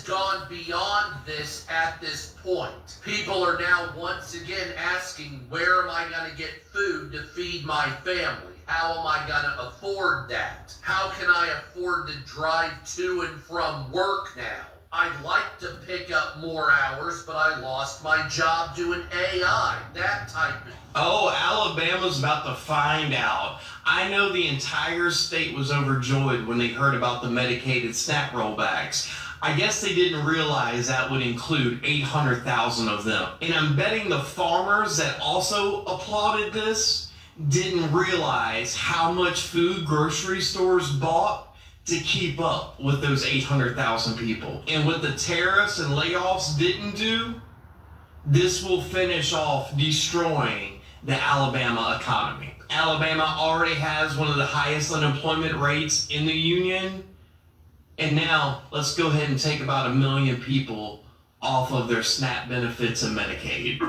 gone beyond this at this point. People are now once again asking, where am I going to get food to feed my family? How am I going to afford that? How can I afford to drive to and from work now? I'd like to pick up more hours, but I lost my job doing AI, that type of. Oh, Alabama's about to find out. I know the entire state was overjoyed when they heard about the Medicaid SNAP rollbacks. I guess they didn't realize that would include 800,000 of them. And I'm betting the farmers that also applauded this didn't realize how much food grocery stores bought to keep up with those 800,000 people. And what the tariffs and layoffs didn't do, this will finish off destroying the Alabama economy. Alabama already has one of the highest unemployment rates in the union. And now let's go ahead and take about 1 million people off of their SNAP benefits and Medicaid.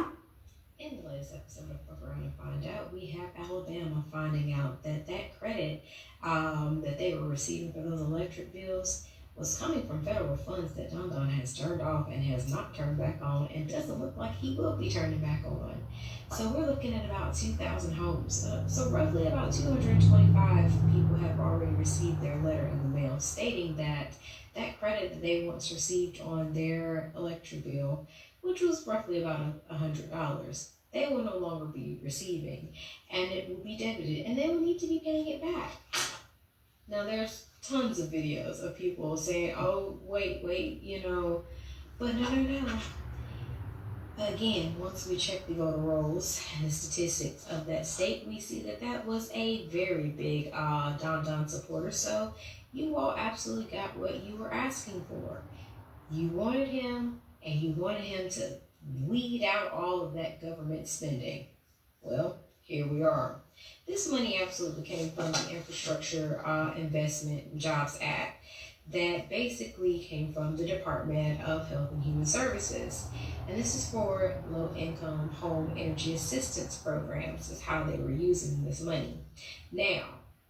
In the latest episode of Around and Find Out, we have Alabama finding out that credit that they were receiving for those electric bills was coming from federal funds that Don Don has turned off and has not turned back on, and doesn't look like he will be turning back on. So we're looking at about 2,000 homes. So roughly about 225 people have already received their letter in the mail stating that credit that they once received on their electric bill, which was roughly about $100, they will no longer be receiving, and it will be debited, and they will need to be paying it back. Now, there's tons of videos of people saying, oh, wait, but no. Again, once we check the voter rolls and the statistics of that state, we see that was a very big Don Don supporter. So you all absolutely got what you were asking for. You wanted him, and you wanted him to weed out all of that government spending. Well, here we are. This money absolutely came from the Infrastructure Investment and Jobs Act that basically came from the Department of Health and Human Services. And this is for low-income home energy assistance programs, is how they were using this money. Now,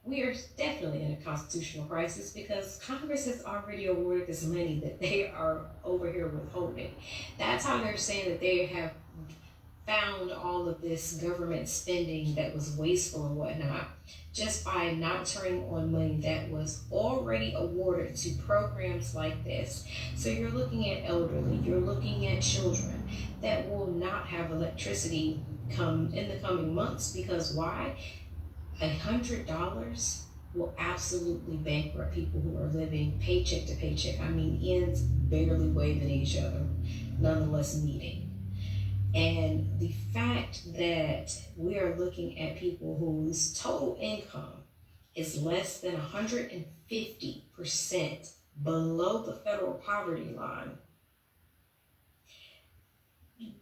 we are definitely in a constitutional crisis because Congress has already awarded this money that they are over here withholding. That's how they're saying that they have found all of this government spending that was wasteful and whatnot, just by not turning on money that was already awarded to programs like this. So you're looking at elderly, you're looking at children that will not have electricity come in the coming months, because why? $100 will absolutely bankrupt people who are living paycheck to paycheck. I mean, ends barely waving at each other, nonetheless meeting. And the fact that we are looking at people whose total income is less than 150% below the federal poverty line,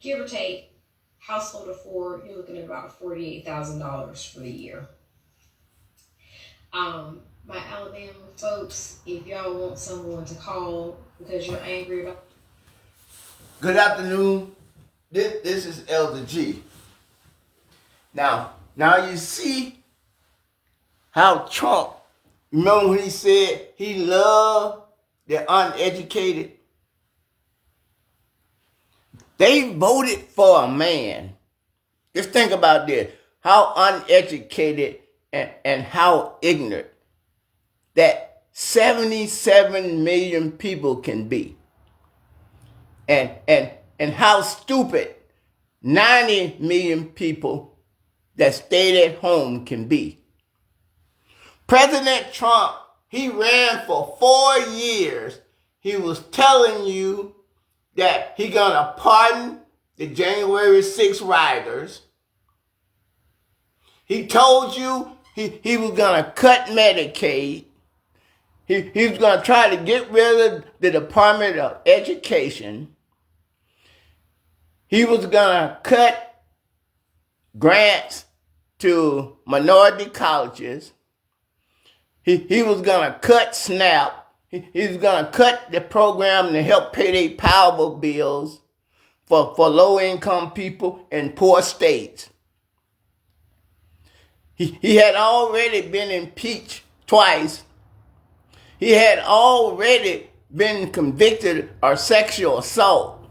give or take, household of 4, you're looking at about $48,000 for the year. My Alabama folks, if y'all want someone to call because you're angry about. Good afternoon. This is Elder G. Now you see how Trump, remember when he said he loved the uneducated? They voted for a man. Just think about this. How uneducated and how ignorant that 77 million people can be. And how stupid 90 million people that stayed at home can be. President Trump, he ran for 4 years. He was telling you that he gonna pardon the January 6 rioters. He told you he was gonna cut Medicaid. He was gonna try to get rid of the Department of Education. He was gonna cut grants to minority colleges. He was gonna cut SNAP. He was gonna cut the program to help pay their power bills for low-income people in poor states. He had already been impeached twice. He had already been convicted of sexual assault.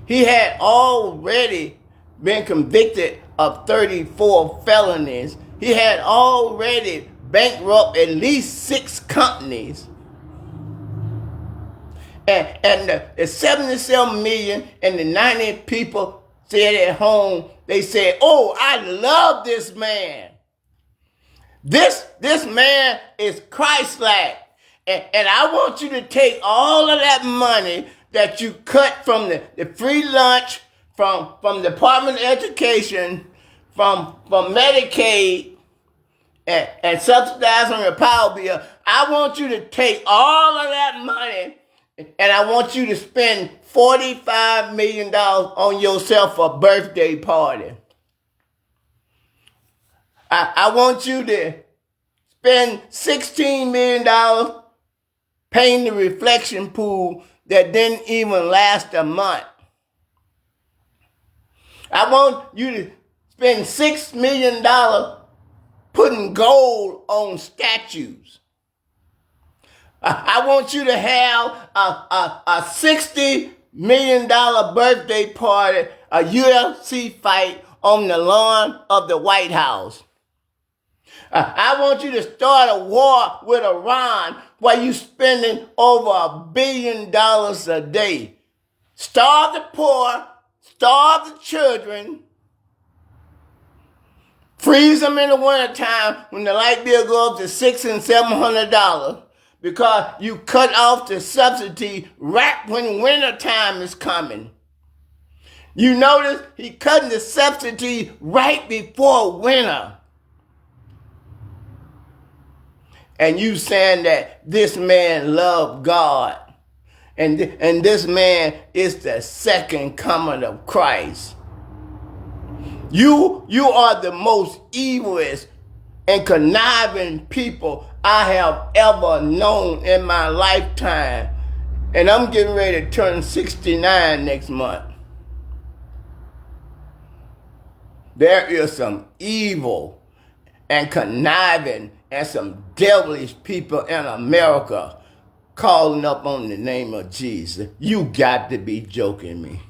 He had already been convicted of 34 felonies. He had already bankrupted at least 6 companies. And the 77 million and the 90 people said at home, they said, oh, I love this man. This man is Christ-like. And I want you to take all of that money that you cut from the free lunch, from the Department of Education, from Medicaid, and subsidize on your power bill. I want you to take all of that money and I want you to spend $45 million on yourself for a birthday party. I want you to spend $16 million painting the reflection pool that didn't even last a month. I want you to spend $6 million putting gold on statues. I want you to have a $60 million birthday party, a UFC fight on the lawn of the White House. I want you to start a war with Iran while you're spending over $1 billion a day. Starve the poor, starve the children, freeze them in the wintertime when the light bill goes up to $600 and $700 because you cut off the subsidy right when wintertime is coming. You notice he cutting the subsidy right before winter. And you saying that this man loved God. And this man is the second coming of Christ. You are the most evilest and conniving people I have ever known in my lifetime. And I'm getting ready to turn 69 next month. There is some evil and conniving and some devilish people in America calling up on the name of Jesus. You got to be joking me.